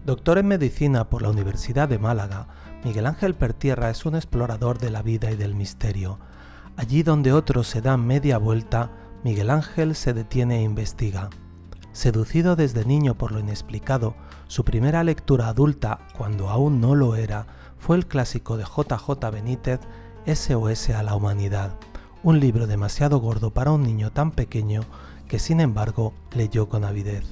Doctor en Medicina por la Universidad de Málaga, Miguel Ángel Pertierra es un explorador de la vida y del misterio. Allí donde otros se dan media vuelta, Miguel Ángel se detiene e investiga. Seducido desde niño por lo inexplicado, su primera lectura adulta, cuando aún no lo era, fue el clásico de J.J. Benítez, SOS a la humanidad, un libro demasiado gordo para un niño tan pequeño que sin embargo leyó con avidez.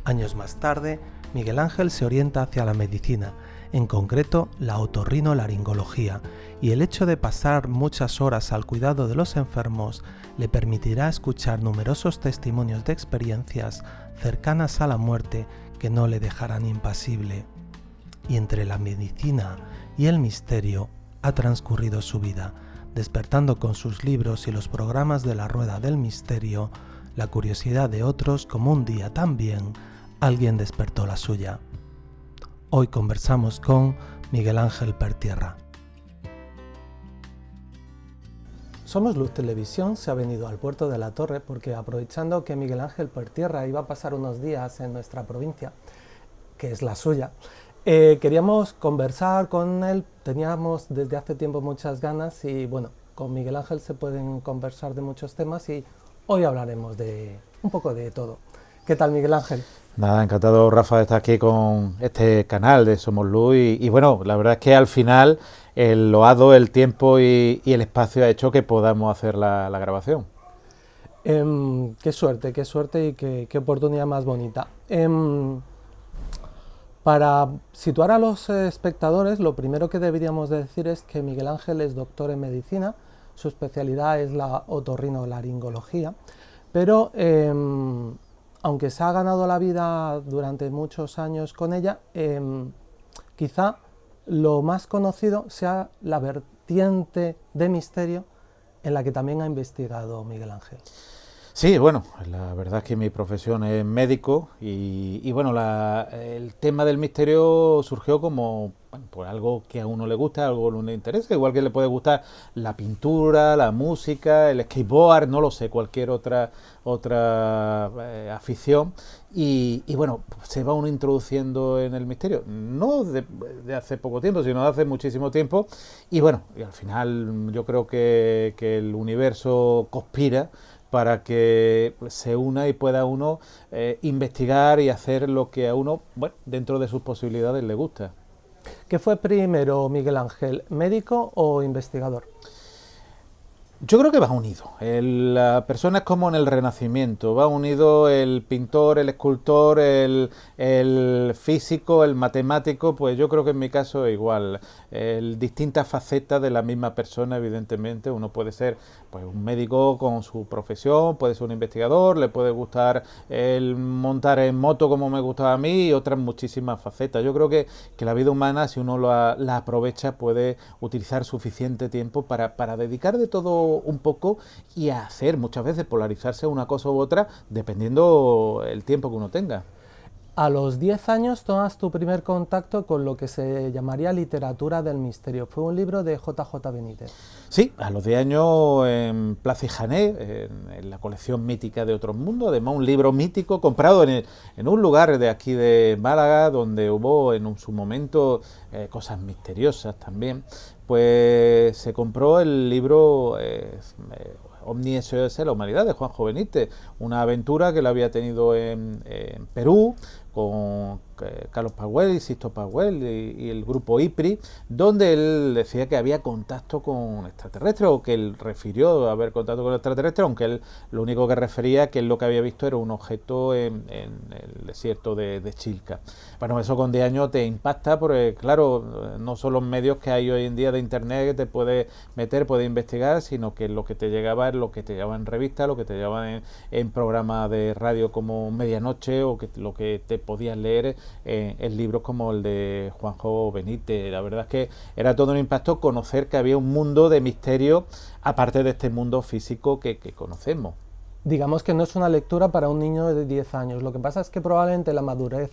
Años más tarde, Miguel Ángel se orienta hacia la medicina, en concreto la otorrinolaringología, y el hecho de pasar muchas horas al cuidado de los enfermos le permitirá escuchar numerosos testimonios de experiencias cercanas a la muerte que no le dejarán impasible. Y entre la medicina y el misterio ha transcurrido su vida, despertando con sus libros y los programas de la Rueda del Misterio la curiosidad de otros, como un día también alguien despertó la suya. Hoy conversamos con Miguel Ángel Pertierra. Somos Luz Televisión se ha venido al Puerto de la Torre porque, aprovechando que Miguel Ángel Pertierra iba a pasar unos días en nuestra provincia, que es la suya, queríamos conversar con él. Teníamos desde hace tiempo muchas ganas y bueno, con Miguel Ángel se pueden conversar de muchos temas y hoy hablaremos de un poco de todo. ¿Qué tal, Miguel Ángel? Nada, encantado, Rafa, de estar aquí con este canal de Somos Luz y bueno, la verdad es que al final el loado, el tiempo y el espacio ha hecho que podamos hacer la grabación. Qué suerte y qué oportunidad más bonita. Para situar a los espectadores, lo primero que deberíamos decir es que Miguel Ángel es doctor en medicina, su especialidad es la otorrinolaringología, pero aunque se ha ganado la vida durante muchos años con ella, quizá lo más conocido sea la vertiente de misterio en la que también ha investigado Miguel Ángel. Sí, bueno, la verdad es que mi profesión es médico y bueno, el tema del misterio surgió como pues algo que a uno le gusta, algo que le interesa, igual que le puede gustar la pintura, la música, el skateboard, no lo sé, cualquier otra afición y bueno, se va uno introduciendo en el misterio, no de hace poco tiempo, sino de hace muchísimo tiempo y bueno, y al final yo creo que el universo conspira para que se una y pueda uno investigar y hacer lo que a uno, bueno, dentro de sus posibilidades le gusta. ¿Qué fue primero, Miguel Ángel, médico o investigador? Yo creo que va unido. La persona es como en el Renacimiento, va unido el pintor, el escultor, el físico, el matemático, pues yo creo que en mi caso es igual. Distintas facetas de la misma persona, evidentemente. Uno puede ser pues un médico con su profesión, puede ser un investigador, le puede gustar el montar en moto como me gustaba a mí y otras muchísimas facetas. Yo creo que la vida humana, si uno la aprovecha, puede utilizar suficiente tiempo para dedicar de todo un poco y a hacer muchas veces polarizarse a una cosa u otra dependiendo el tiempo que uno tenga. A los 10 años tomas tu primer contacto con lo que se llamaría literatura del misterio. Fue un libro de J.J. Benítez. Sí, a los 10 años en Plaza y Jané, en la colección mítica de Otros Mundos, además un libro mítico comprado en un lugar de aquí de Málaga donde hubo en su momento cosas misteriosas también. Pues se compró el libro Omni SOS la humanidad de Juanjo Benítez, una aventura que él había tenido en Perú con Carlos Pauel y Sisto Pauel y el grupo IPRI, donde él decía que había contacto con extraterrestres, o que él refirió haber contacto con extraterrestres, aunque él lo único que refería que él lo que había visto era un objeto en el desierto de Chilca. Bueno, eso con 10 años te impacta porque, claro, no son los medios que hay hoy en día de internet que te puedes meter, puedes investigar, sino que lo que te llegaba es lo que te llegaba en revistas, lo que te llegaba en programas de radio como Medianoche, o que lo que te podías leer en libros como el de Juanjo Benítez. La verdad es que era todo un impacto conocer que había un mundo de misterio aparte de este mundo físico que conocemos. Digamos que no es una lectura para un niño de 10 años. Lo que pasa es que probablemente la madurez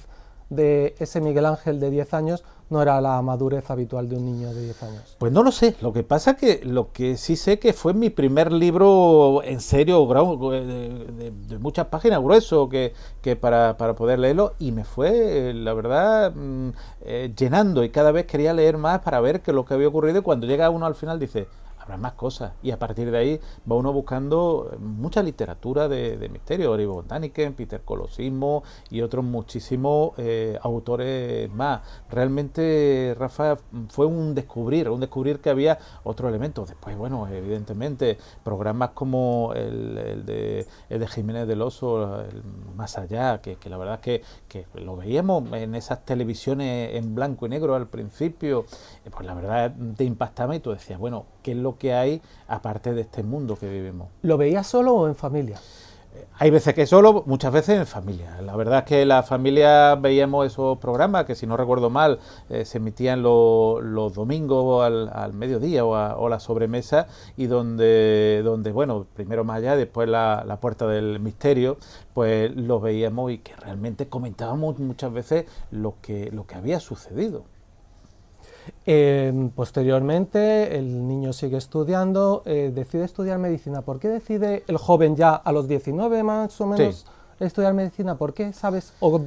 de ese Miguel Ángel de 10 años no era la madurez habitual de un niño de 10 años? Pues no lo sé, lo que pasa que lo que sí sé que fue mi primer libro en serio, de muchas páginas, grueso, que para poder leerlo, y me fue, la verdad, llenando, y cada vez quería leer más para ver qué es lo que había ocurrido, y cuando llega uno al final dice, habrá más cosas, y a partir de ahí va uno buscando mucha literatura de misterio, Erivo Däniken, Peter Colosimo y otros muchísimos autores más. Realmente, Rafa, fue un descubrir que había otros elementos. Después, bueno, evidentemente, programas como el de Jiménez del Oso, el Más Allá, que la verdad es que lo veíamos en esas televisiones en blanco y negro al principio, pues la verdad te impactaba y tú decías, bueno, ¿qué es lo que hay aparte de este mundo que vivimos? ¿Lo veías solo o en familia? Hay veces que solo, muchas veces en familia. La verdad es que la familia veíamos esos programas que, si no recuerdo mal, se emitían los domingos al mediodía o la sobremesa, y donde bueno, primero Más Allá, después la Puerta del Misterio, pues los veíamos y que realmente comentábamos muchas veces lo que había sucedido. Posteriormente el niño sigue estudiando, decide estudiar medicina. ¿Por qué decide el joven ya a los 19 más o menos estudiar medicina? ¿Por qué sabes o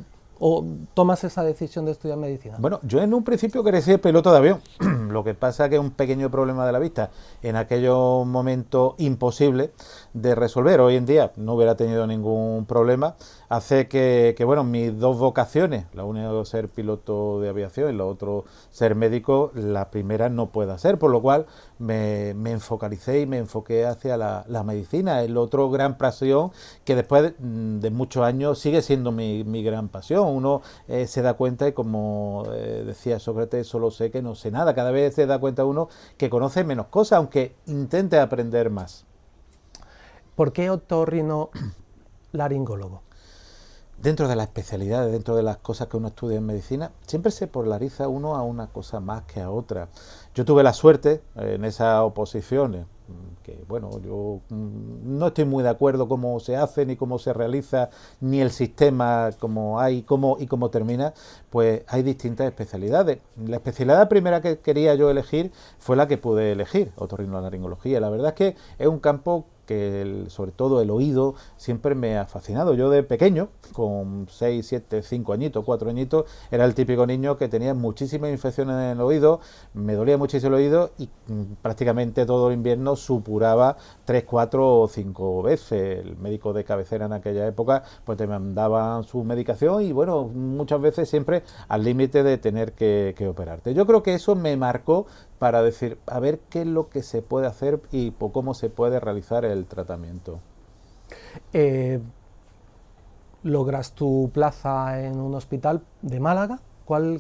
tomas esa decisión de estudiar medicina? Bueno, yo en un principio quería ser piloto de avión. Lo que pasa que es un pequeño problema de la vista, en aquellos momentos imposible de resolver. Hoy en día no hubiera tenido ningún problema. Hace que bueno, mis dos vocaciones, la una ser piloto de aviación y la otra ser médico, la primera no pueda ser, por lo cual me enfocalicé y me enfoqué hacia la medicina. El otro gran pasión que después de muchos años sigue siendo mi gran pasión. Uno se da cuenta, y como decía Sócrates, solo sé que no sé nada. Cada vez se da cuenta uno que conoce menos cosas, aunque intente aprender más. ¿Por qué otorrinolaringólogo? Dentro de las especialidades, dentro de las cosas que uno estudia en medicina, siempre se polariza uno a una cosa más que a otra. Yo tuve la suerte en esas oposiciones, que bueno, yo no estoy muy de acuerdo cómo se hace, ni cómo se realiza, ni el sistema como hay y cómo termina, pues hay distintas especialidades. La especialidad primera que quería yo elegir fue la que pude elegir, otorrinolaringología. La verdad es que es un campo que sobre todo el oído siempre me ha fascinado. Yo de pequeño, con 6, 7, 5 añitos, 4 añitos, era el típico niño que tenía muchísimas infecciones en el oído, me dolía muchísimo el oído y prácticamente todo el invierno supuraba 3, 4 o 5 veces. El médico de cabecera en aquella época pues te mandaban su medicación y bueno, muchas veces siempre al límite de tener que operarte. Yo creo que eso me marcó para decir, a ver qué es lo que se puede hacer y cómo se puede realizar el tratamiento. ¿Logras tu plaza en un hospital de Málaga?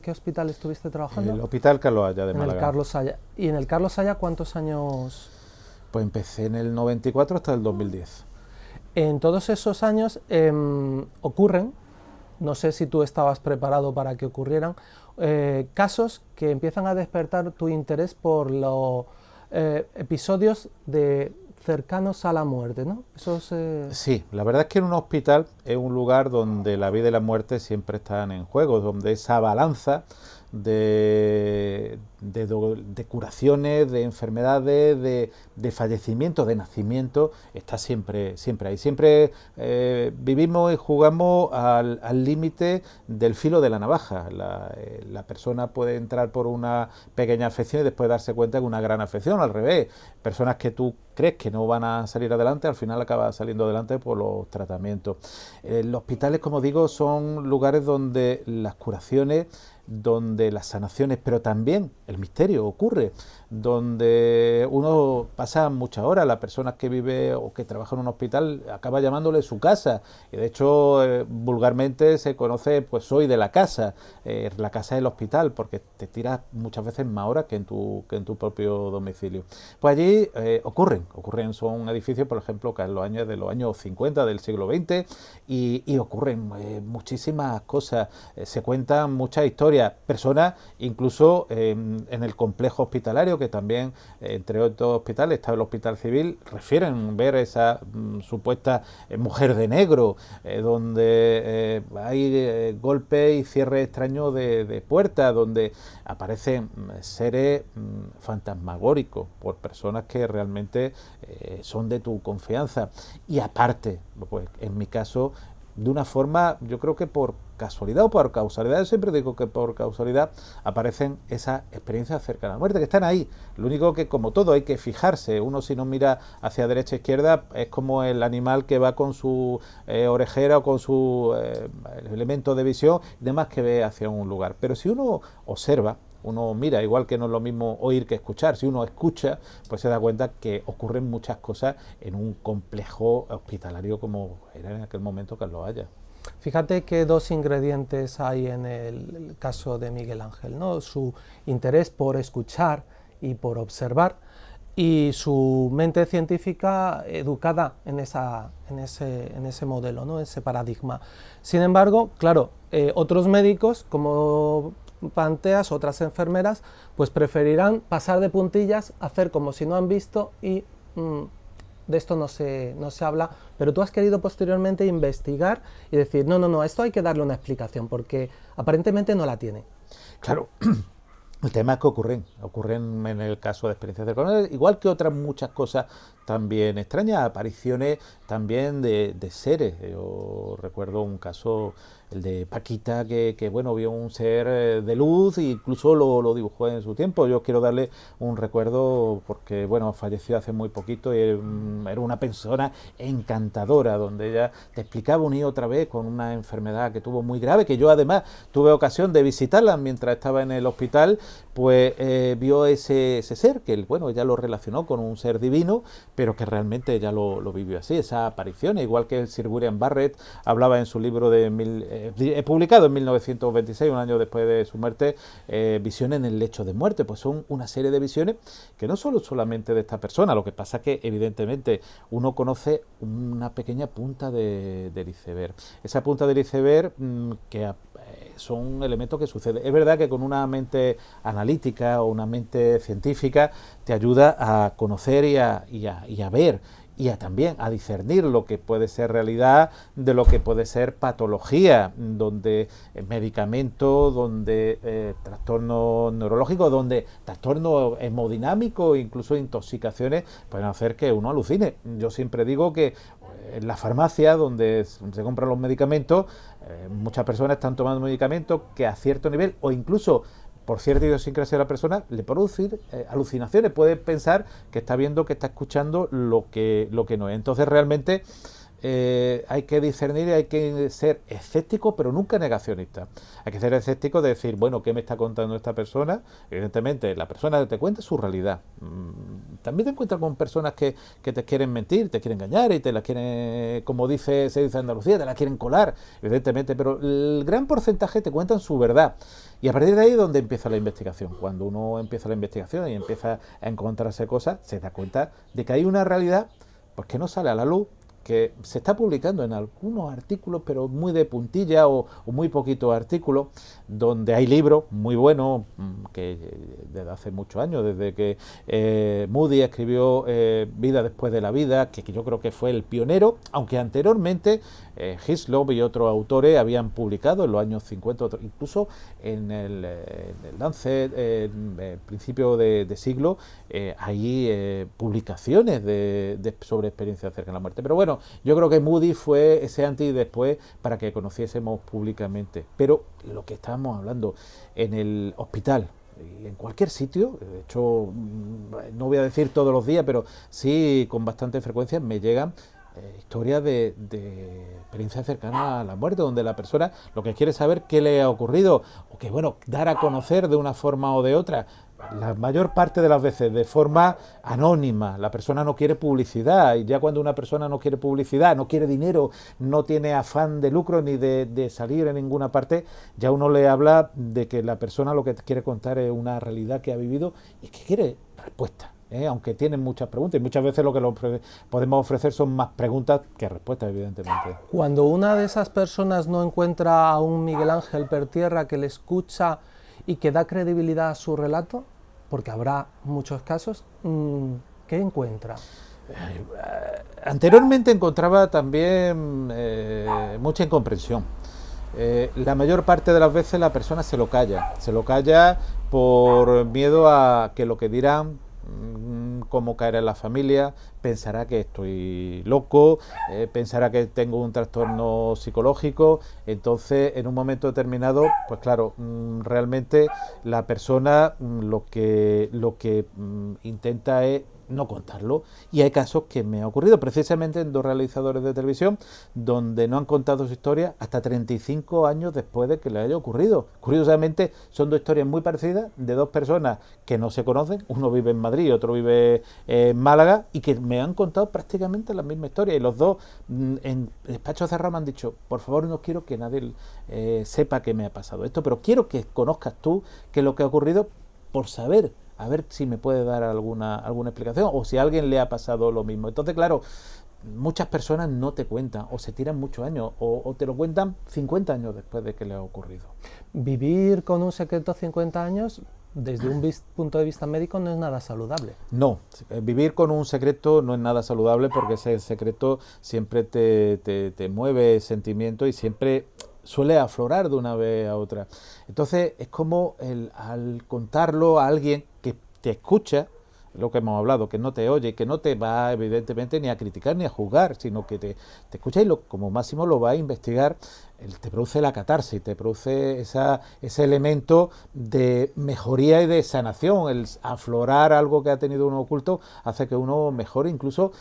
¿Qué hospital estuviste trabajando? El Hospital Carlos Haya de Málaga. En el Carlos Haya. ¿Y en el Carlos Haya cuántos años? Pues empecé en el 94 hasta el 2010. En todos esos años ocurren, no sé si tú estabas preparado para que ocurrieran, casos que empiezan a despertar tu interés por los episodios cercanos a la muerte, ¿no? Sí, la verdad es que en un hospital es un lugar donde la vida y la muerte siempre están en juego, donde esa balanza de curaciones, de enfermedades, de fallecimientos, de nacimientos, está siempre ahí. Siempre vivimos y jugamos al límite del filo de la navaja. La persona puede entrar por una pequeña afección y después darse cuenta de una gran afección, al revés. Personas que tú crees que no van a salir adelante, al final acaban saliendo adelante por los tratamientos. Los hospitales, como digo, son lugares donde las curaciones, donde las sanaciones, pero también el misterio ocurre, donde uno pasa muchas horas. La persona que vive o que trabaja en un hospital acaba llamándole su casa, y de hecho vulgarmente se conoce, pues soy de la casa del hospital, porque te tiras muchas veces más horas que en tu propio domicilio. Pues allí ocurren, son edificios, por ejemplo, que en de los años 50 del siglo XX, y ocurren muchísimas cosas, se cuentan muchas historias. familia, personas incluso en el complejo hospitalario, que también, entre otros hospitales, está el Hospital Civil, refieren ver esa supuesta mujer de negro, donde hay golpes y cierres extraños de puertas, donde aparecen seres fantasmagóricos por personas que realmente son de tu confianza. Y aparte, pues en mi caso, de una forma, yo creo que por casualidad o por causalidad, yo siempre digo que por causalidad aparecen esas experiencias cerca de la muerte, que están ahí. Lo único que, como todo, hay que fijarse. Uno, si no mira hacia derecha e izquierda, es como el animal que va con su orejera o con su elemento de visión y demás, que ve hacia un lugar. Pero si uno observa, uno mira, igual que no es lo mismo oír que escuchar. Si uno escucha, pues se da cuenta que ocurren muchas cosas en un complejo hospitalario como era en aquel momento Carlos Haya. Fíjate que dos ingredientes hay en el caso de Miguel Ángel, ¿no? Su interés por escuchar y por observar, y su mente científica educada en ese modelo, ¿no? Ese paradigma. Sin embargo, claro, otros médicos, como planteas, otras enfermeras, pues preferirán pasar de puntillas, hacer como si no han visto y de esto no se habla, pero tú has querido posteriormente investigar y decir, no, esto hay que darle una explicación, porque aparentemente no la tiene. Claro. El tema es que ocurren en el caso de experiencias cercanas, igual que otras muchas cosas también extrañas, apariciones también de seres. Yo recuerdo un caso, el de Paquita, que bueno, vio un ser de luz e incluso lo dibujó en su tiempo. Yo quiero darle un recuerdo porque, bueno, falleció hace muy poquito y era una persona encantadora, donde ella te explicaba una y otra vez con una enfermedad que tuvo muy grave, que yo además tuve ocasión de visitarla mientras estaba en el hospital, pues vio ese ser, que bueno, ella lo relacionó con un ser divino, pero que realmente ella lo vivió así, esa aparición, igual que Sir William Barrett hablaba en su libro publicado en 1926, un año después de su muerte, Visiones en el lecho de muerte. Pues son una serie de visiones que no son solamente de esta persona, lo que pasa es que evidentemente uno conoce una pequeña punta del iceberg. Esa punta del iceberg que son elementos que suceden. Es verdad que con una mente analítica o una mente científica te ayuda a conocer y a ver y también a discernir lo que puede ser realidad de lo que puede ser patología, donde medicamentos, donde trastornos neurológicos, donde trastornos hemodinámicos, incluso intoxicaciones, pueden hacer que uno alucine. Yo siempre digo que en la farmacia, donde se compran los medicamentos, muchas personas están tomando medicamentos que a cierto nivel, o incluso por cierta idiosincrasia de la persona, le puede producir alucinaciones. Puede pensar que está viendo, que está escuchando lo que no es. Entonces realmente hay que discernir y hay que ser escéptico, pero nunca negacionista. Hay que ser escéptico de decir, bueno, ¿qué me está contando esta persona? Evidentemente, la persona te cuenta su realidad. También te encuentras con personas que te quieren mentir, te quieren engañar y te la quieren, como se dice en Andalucía, te la quieren colar, evidentemente, pero el gran porcentaje te cuentan su verdad. Y a partir de ahí es donde empieza la investigación. Cuando uno empieza la investigación y empieza a encontrarse cosas, se da cuenta de que hay una realidad pues que no sale a la luz, que se está publicando en algunos artículos, pero muy de puntilla o muy poquitos artículos, donde hay libros muy buenos, que desde hace muchos años, desde que Moody escribió Vida después de la vida, que yo creo que fue el pionero, aunque anteriormente Hislop y otros autores habían publicado en los años 50, incluso en el Lancet, en principio de siglo, hay publicaciones sobre experiencias cerca de la muerte. Pero bueno, yo creo que Moody fue ese antes y después para que conociésemos públicamente. Pero lo que estábamos hablando en el hospital y en cualquier sitio, de hecho, no voy a decir todos los días, pero sí con bastante frecuencia me llegan historias de experiencias cercanas a la muerte, donde la persona lo que quiere saber qué le ha ocurrido, o que, bueno, dar a conocer de una forma o de otra. La mayor parte de las veces de forma anónima. La persona no quiere publicidad, y ya cuando una persona no quiere publicidad, no quiere dinero, no tiene afán de lucro ni de salir en ninguna parte, ya uno le habla de que la persona lo que quiere contar es una realidad que ha vivido y que quiere respuesta. aunque tienen muchas preguntas, y muchas veces lo que podemos ofrecer son más preguntas que respuestas, evidentemente. Cuando una de esas personas no encuentra a un Miguel Ángel Pertierra que le escucha y que da credibilidad a su relato, porque habrá muchos casos, ¿qué encuentra? Anteriormente encontraba también mucha incomprensión. La mayor parte de las veces la persona se lo calla por miedo a que lo que dirán, cómo caerá en la familia, pensará que estoy loco, pensará que tengo un trastorno psicológico. Entonces, en un momento determinado, pues claro, realmente la persona lo que intenta es no contarlo, y hay casos que me ha ocurrido precisamente en 2 realizadores de televisión donde no han contado su historia hasta 35 años después de que le haya ocurrido. Curiosamente son 2 historias muy parecidas de 2 personas que no se conocen, uno vive en Madrid y otro vive en Málaga, y que me han contado prácticamente la misma historia, y los dos en despacho cerrado me han dicho: por favor, no quiero que nadie sepa que me ha pasado esto, pero quiero que conozcas tú qué es lo que ha ocurrido, por saber, a ver si me puede dar alguna explicación, o si a alguien le ha pasado lo mismo. Entonces, claro, muchas personas no te cuentan, o se tiran muchos años, o te lo cuentan 50 años después de que le ha ocurrido. Vivir con un secreto 50 años, desde un punto de vista médico, no es nada saludable. No, vivir con un secreto no es nada saludable, porque ese secreto siempre te mueve sentimientos y siempre suele aflorar de una vez a otra. Entonces es como al contarlo a alguien que te escucha, lo que hemos hablado, que no te oye, que no te va evidentemente ni a criticar ni a juzgar, sino que te escucha y como máximo lo va a investigar, te produce la catarsis, te produce ese elemento de mejoría y de sanación. El aflorar algo que ha tenido uno oculto hace que uno mejore, incluso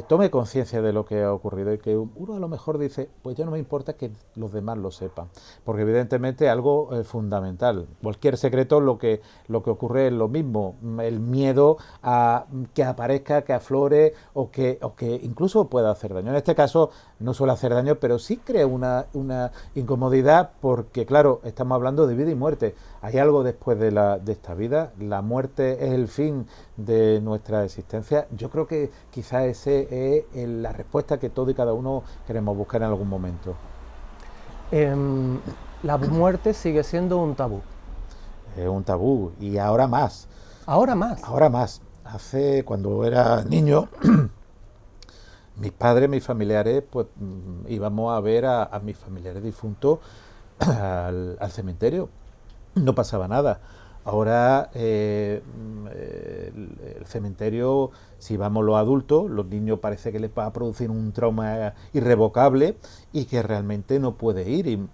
tome conciencia de lo que ha ocurrido, y que uno a lo mejor dice: pues ya no me importa que los demás lo sepan, porque evidentemente algo fundamental. Cualquier secreto, lo que ocurre es lo mismo, el miedo a que aparezca, que aflore, o que incluso pueda hacer daño. En este caso no suele hacer daño, pero sí crea una incomodidad, porque claro, estamos hablando de vida y muerte. Hay algo después de esta vida. La muerte es el fin de nuestra existencia. Yo creo que quizás ese es la respuesta que todos y cada uno queremos buscar en algún momento. La muerte sigue siendo un tabú. Es un tabú, y ahora más. ¿Ahora más? Ahora más. Cuando era niño, mis padres, mis familiares, pues íbamos a ver a mis familiares difuntos al cementerio. No pasaba nada. Ahora el cementerio, si vamos los adultos, los niños parece que les va a producir un trauma irrevocable y que realmente no puede ir. Y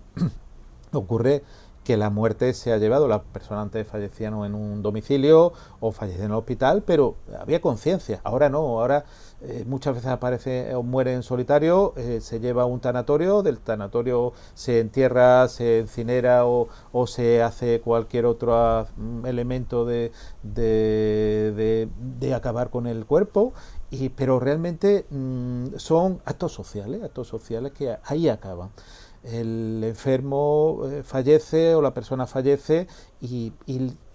ocurre que la muerte se ha llevado. Las personas antes fallecían en un domicilio o fallecían en el hospital, pero había conciencia. Ahora no, ahora muchas veces aparece o muere en solitario, se lleva a un tanatorio, del tanatorio se entierra, se incinera o se hace cualquier otro elemento de acabar con el cuerpo. Pero realmente son actos sociales que ahí acaban. El enfermo fallece, o la persona fallece, y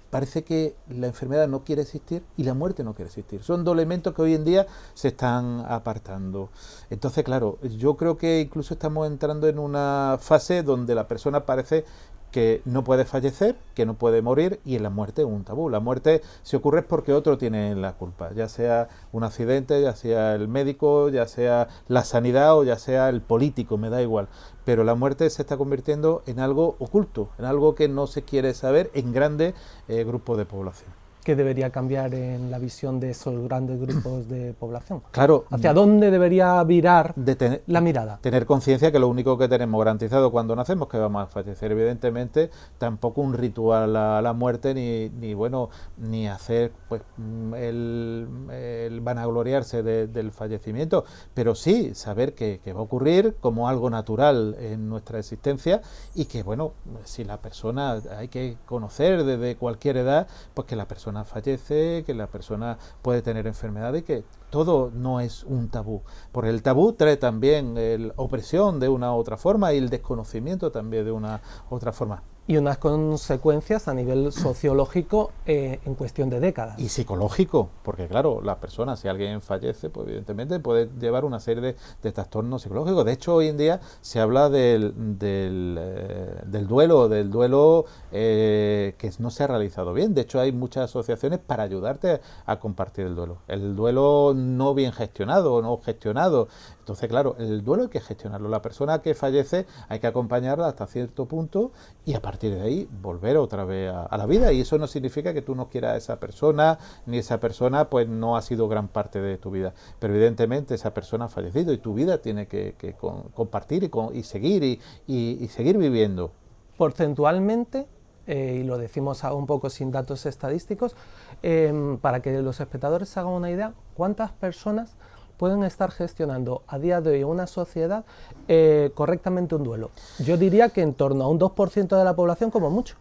parece que la enfermedad no quiere existir y la muerte no quiere existir. Son 2 elementos que hoy en día se están apartando. Entonces, claro, yo creo que incluso estamos entrando en una fase donde la persona parece que no puede fallecer, que no puede morir, y en la muerte es un tabú. La muerte, si ocurre, es porque otro tiene la culpa, ya sea un accidente, ya sea el médico, ya sea la sanidad o ya sea el político, me da igual. Pero la muerte se está convirtiendo en algo oculto, en algo que no se quiere saber en grandes grupos de población. ¿Qué debería cambiar en la visión de esos grandes grupos de población? Claro. ¿Hacia dónde debería virar la mirada? Tener conciencia que lo único que tenemos garantizado cuando nacemos es que vamos a fallecer. Evidentemente, tampoco un ritual a la muerte, ni hacer pues el vanagloriarse del fallecimiento, pero sí saber que va a ocurrir como algo natural en nuestra existencia, y que si la persona, hay que conocer desde cualquier edad, pues que la persona fallece, que la persona puede tener enfermedad, y que todo no es un tabú, porque el tabú trae también la opresión de una u otra forma, y el desconocimiento también de una u otra forma. Y unas consecuencias a nivel sociológico en cuestión de décadas. Y psicológico, porque claro, la persona, si alguien fallece, pues evidentemente puede llevar una serie de trastornos psicológicos. De hecho, hoy en día se habla del duelo que no se ha realizado bien. De hecho, hay muchas asociaciones para ayudarte a compartir el duelo no bien gestionado o no gestionado. Entonces, claro, el duelo hay que gestionarlo. La persona que fallece hay que acompañarla hasta cierto punto y a partir de ahí volver otra vez a la vida. Y eso no significa que tú no quieras a esa persona, ni esa persona pues no ha sido gran parte de tu vida. Pero evidentemente esa persona ha fallecido y tu vida tiene que compartir y seguir y seguir viviendo. Porcentualmente, y lo decimos un poco sin datos estadísticos, para que los espectadores se hagan una idea, ¿cuántas personas pueden estar gestionando a día de hoy una sociedad correctamente un duelo? Yo diría que en torno a un 2% de la población como mucho.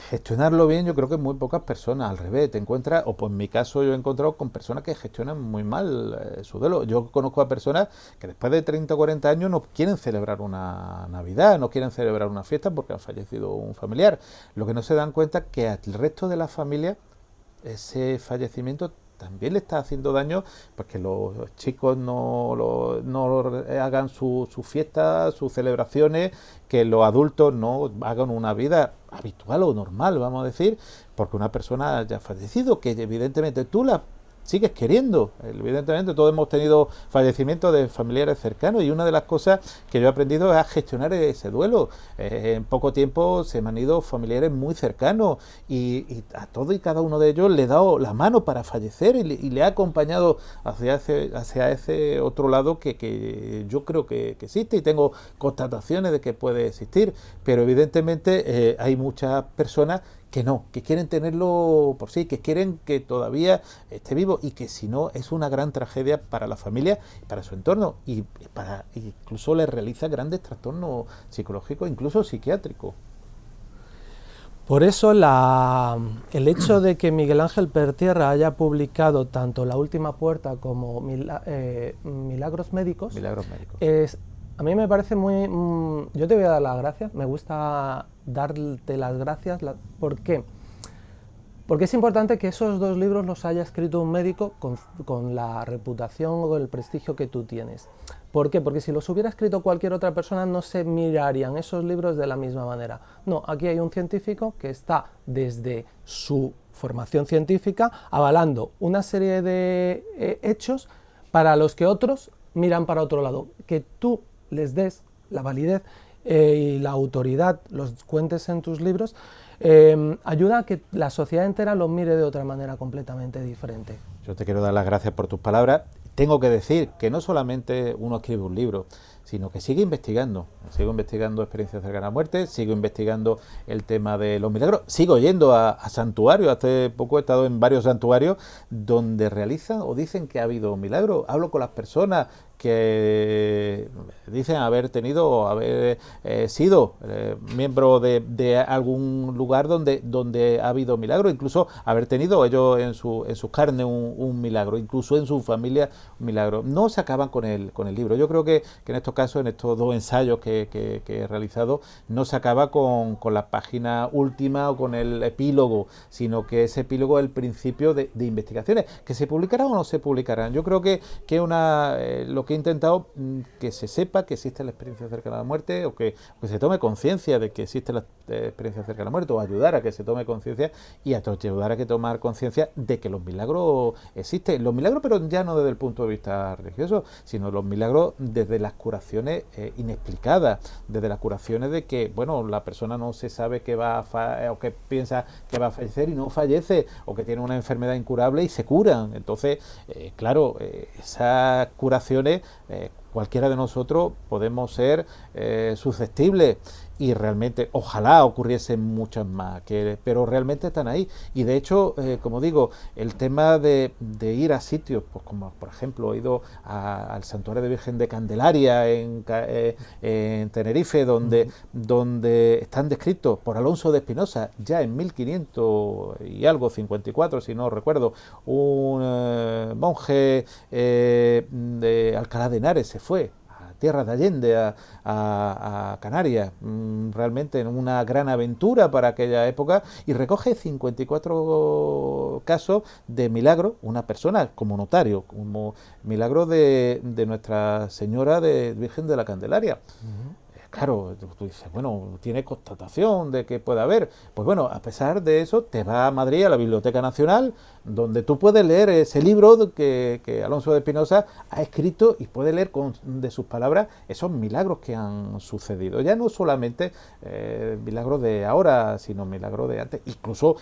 Gestionarlo bien yo creo que muy pocas personas, al revés, te encuentras, o pues en mi caso yo he encontrado con personas que gestionan muy mal su duelo. Yo conozco a personas que después de 30 o 40 años no quieren celebrar una Navidad, no quieren celebrar una fiesta porque ha fallecido un familiar. Lo que no se dan cuenta es que al resto de la familia ese fallecimiento también le está haciendo daño, porque los chicos no hagan sus fiestas, sus celebraciones, que los adultos no hagan una vida habitual o normal, vamos a decir, porque una persona ya ha fallecido, que evidentemente tú la sigues queriendo. Evidentemente todos hemos tenido fallecimientos de familiares cercanos y una de las cosas que yo he aprendido es a gestionar ese duelo. En poco tiempo se me han ido familiares muy cercanos y a todo y cada uno de ellos le he dado la mano para fallecer y le he acompañado hacia ese otro lado que yo creo que existe y tengo constataciones de que puede existir, pero evidentemente hay muchas personas que no, que quieren tenerlo por sí, que quieren que todavía esté vivo y que si no es una gran tragedia para la familia, para su entorno y incluso le realiza grandes trastornos psicológicos, incluso psiquiátricos. Por eso el hecho de que Miguel Ángel Pertierra haya publicado tanto La Última Puerta como Milagros Médicos, a mí me parece muy... yo te voy a dar las gracias, me gusta darte las gracias. ¿Por qué? Porque es importante que esos dos libros los haya escrito un médico con la reputación o el prestigio que tú tienes. ¿Por qué? Porque si los hubiera escrito cualquier otra persona no se mirarían esos libros de la misma manera. No, aquí hay un científico que está desde su formación científica avalando una serie de hechos para los que otros miran para otro lado. Que tú les des la validez y la autoridad, los cuentes en tus libros, ayuda a que la sociedad entera los mire de otra manera completamente diferente. Yo te quiero dar las gracias por tus palabras. Tengo que decir que no solamente uno escribe un libro, sino que sigue investigando. Sigo investigando experiencias cercanas a la muerte, sigo investigando el tema de los milagros, sigo yendo a santuarios. Hace poco he estado en varios santuarios donde realizan o dicen que ha habido milagros. Hablo con las personas que dicen haber tenido o haber sido miembro de algún lugar donde ha habido milagro, incluso haber tenido ellos en sus carnes un milagro, incluso en su familia un milagro. No se acaban con el libro. Yo creo que en estos casos, en estos dos ensayos que he realizado, no se acaba con la página última o con el epílogo, sino que ese epílogo es el principio de investigaciones, que se publicarán o no se publicarán. Yo creo que lo que he intentado que se sepa que existe la experiencia cercana a la muerte o que se tome conciencia de que existe la experiencia cercana a la muerte, o ayudar a que se tome conciencia y ayudar a que tomar conciencia de que los milagros existen. Los milagros, pero ya no desde el punto de vista religioso, sino los milagros desde las curaciones inexplicadas, desde las curaciones de que, bueno, la persona no se sabe que o que piensa que va a fallecer y no fallece, o que tiene una enfermedad incurable y se curan. Entonces, claro, esas curaciones cualquiera de nosotros podemos ser susceptibles y realmente ojalá ocurriesen muchas más, pero realmente están ahí. Y de hecho, como digo, el tema de ir a sitios, pues como por ejemplo he ido al Santuario de Virgen de Candelaria en Tenerife, donde están descritos por Alonso de Espinosa ya en 1500 y algo, 54 si no recuerdo, un monje de Alcalá de Henares se fue tierras de Allende, a Canarias, realmente en una gran aventura para aquella época, y recoge 54 casos de milagros, una persona como notario, como milagro de Nuestra Señora de Virgen de la Candelaria. Claro, tú dices, bueno, tiene constatación de que puede haber. Pues bueno, a pesar de eso, te vas a Madrid, a la Biblioteca Nacional, donde tú puedes leer ese libro que Alonso de Espinosa ha escrito y puedes leer de sus palabras esos milagros que han sucedido. Ya no solamente milagros de ahora, sino milagros de antes, incluso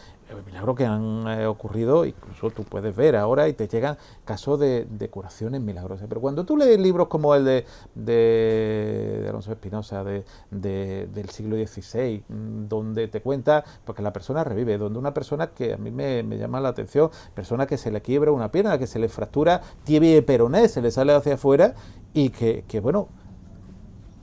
milagros que han ocurrido, incluso tú puedes ver ahora y te llegan casos de curaciones milagrosas. Pero cuando tú lees libros como el de Alonso de Espinosa, del siglo XVI, donde te cuenta, porque la persona revive, donde una persona que a mí me llama la atención, persona que se le quiebra una pierna, que se le fractura tibia y peroné, se le sale hacia afuera y que bueno,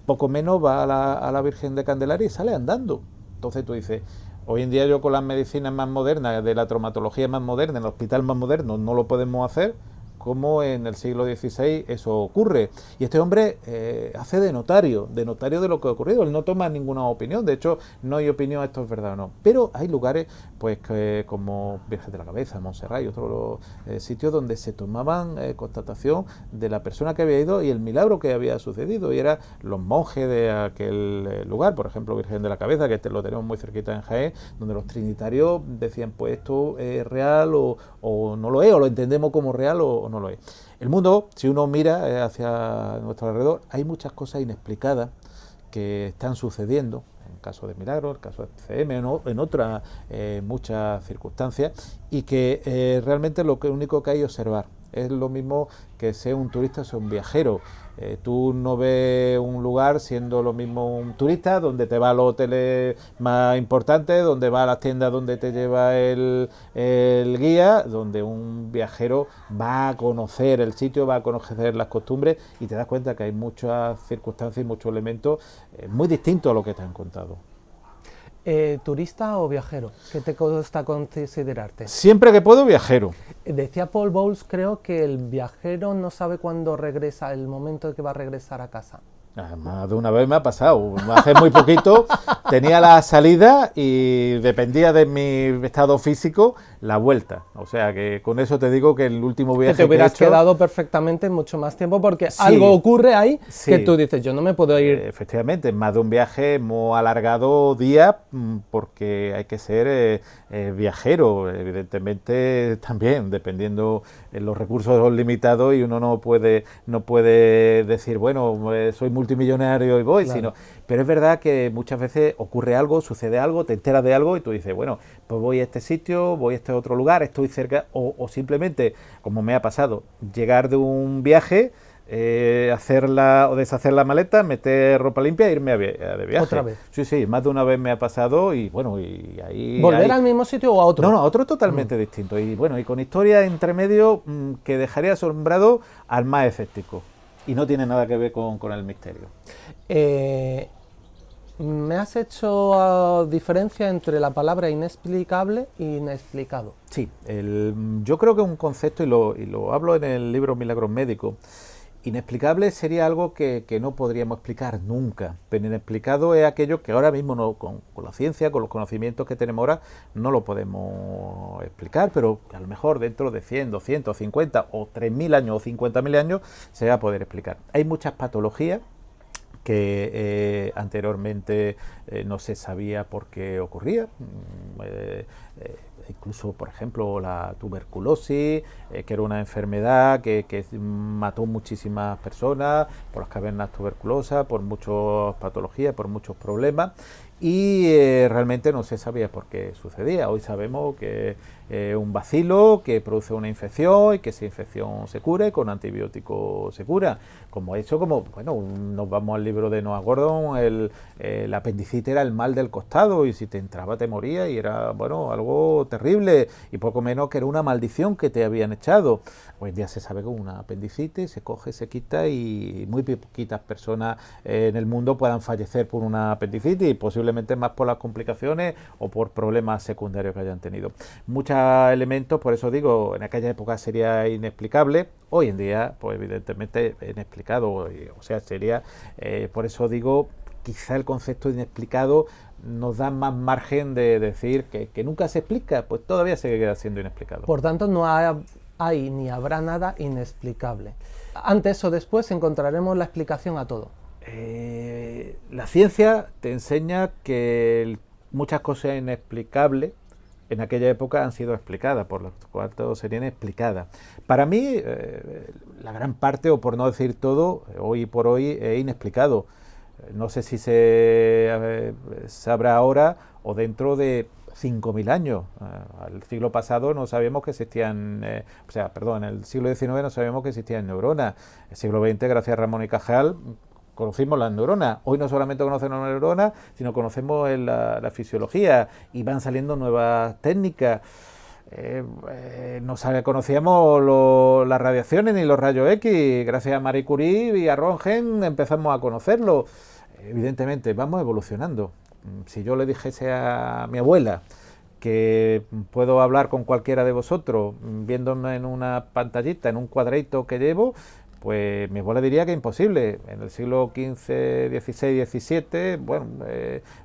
poco menos va a la Virgen de Candelaria y sale andando. Entonces tú dices, hoy en día yo con las medicinas más modernas, de la traumatología más moderna, en el hospital más moderno, no lo podemos hacer, como en el siglo XVI eso ocurre. Y este hombre hace de notario de lo que ha ocurrido. Él no toma ninguna opinión. De hecho, no hay opinión, esto es verdad o no. Pero hay lugares, pues, como Virgen de la Cabeza, Montserrat y otros sitios donde se tomaban constatación de la persona que había ido y el milagro que había sucedido. Y eran los monjes de aquel lugar, por ejemplo, Virgen de la Cabeza, que lo tenemos muy cerquita en Jaén, donde los trinitarios decían, pues esto es real o no lo es, o lo entendemos como real o no lo es. El mundo, si uno mira hacia nuestro alrededor, hay muchas cosas inexplicadas que están sucediendo, en caso de milagros, en caso de PCM, en otras muchas circunstancias, y que realmente lo único que hay que observar. Es lo mismo que sea un turista o sea un viajero. Tú no ves un lugar siendo lo mismo un turista, donde te va a los hoteles más importantes, donde va a las tiendas donde te lleva el guía, donde un viajero va a conocer el sitio, va a conocer las costumbres y te das cuenta que hay muchas circunstancias y muchos elementos muy distintos a lo que te han contado. ¿Turista o viajero? ¿Qué te cuesta considerarte? Siempre que puedo, viajero. Decía Paul Bowles, creo que el viajero no sabe cuándo regresa, el momento de que va a regresar a casa. Más de una vez me ha pasado. Hace muy poquito tenía la salida y dependía de mi estado físico la vuelta. O sea que con eso te digo que el último viaje que te hubieras que he hecho, quedado perfectamente mucho más tiempo porque sí, algo ocurre ahí sí, que tú dices, yo no me puedo ir. Efectivamente, más de un viaje hemos alargado días porque hay que ser viajero. Evidentemente también, dependiendo de los recursos limitados y uno no puede decir, bueno, soy multimillonario y voy, Claro. pero es verdad que muchas veces ocurre algo, sucede algo, te enteras de algo y tú dices, bueno, pues voy a este sitio, voy a este otro lugar, estoy cerca, o simplemente, como me ha pasado, llegar de un viaje, hacerla o deshacer la maleta, meter ropa limpia e irme de viaje. Otra vez. Sí, más de una vez me ha pasado y bueno, y ahí... ¿Volver al mismo sitio o a otro? No, a otro totalmente distinto. Y bueno, y con historias entre medio que dejaría asombrado al más escéptico. Y no tiene nada que ver con el misterio. Me has hecho diferencia entre la palabra inexplicable e inexplicado. Sí, yo creo que un concepto, y lo hablo en el libro Milagros Médicos, inexplicable sería algo que no podríamos explicar nunca, pero inexplicado es aquello que ahora mismo no, con la ciencia, con los conocimientos que tenemos ahora, no lo podemos explicar, pero a lo mejor dentro de 100, 200, 50 o 3.000 años o 50.000 años se va a poder explicar. Hay muchas patologías que anteriormente no se sabía por qué ocurría. Incluso, por ejemplo, la tuberculosis, que era una enfermedad que mató muchísimas personas por las cavernas tuberculosas, por muchas patologías, por muchos problemas, y realmente no se sabía por qué sucedía. Hoy sabemos que es un bacilo que produce una infección y que esa infección se cura y con antibióticos se cura. Como bueno, nos vamos al libro de Noah Gordon, el apendicitis era el mal del costado y si te entraba te moría y era, bueno, algo terrible y poco menos que era una maldición que te habían echado. Hoy en día se sabe que una apendicitis se coge, se quita y muy poquitas personas en el mundo puedan fallecer por una apendicitis y posiblemente posiblemente más por las complicaciones o por problemas secundarios que hayan tenido. Muchos elementos, por eso digo, en aquella época sería inexplicable, hoy en día, pues evidentemente inexplicado, o sea, sería, por eso digo, quizá el concepto de inexplicado nos da más margen de decir que nunca se explica, pues todavía se queda siendo inexplicado. Por tanto, no hay ni habrá nada inexplicable. Antes o después encontraremos la explicación a todo. La ciencia te enseña que muchas cosas inexplicables en aquella época han sido explicadas, por lo cual serían explicadas. Para mí, la gran parte, o por no decir todo, hoy por hoy es inexplicado. No sé si se sabrá ahora o dentro de 5.000 años. El siglo pasado no sabíamos que existían, en el siglo XIX no sabíamos que existían neuronas. El siglo XX, gracias a Ramón y Cajal, conocimos las neuronas. Hoy no solamente conocemos las neuronas, sino conocemos la fisiología y van saliendo nuevas técnicas. Conocíamos las radiaciones ni los rayos X. Gracias a Marie Curie y a Röntgen empezamos a conocerlo. Evidentemente, vamos evolucionando. Si yo le dijese a mi abuela que puedo hablar con cualquiera de vosotros viéndome en una pantallita, en un cuadrito que llevo, pues mi abuela diría que imposible. En el siglo XV, XVI, XVII, bueno,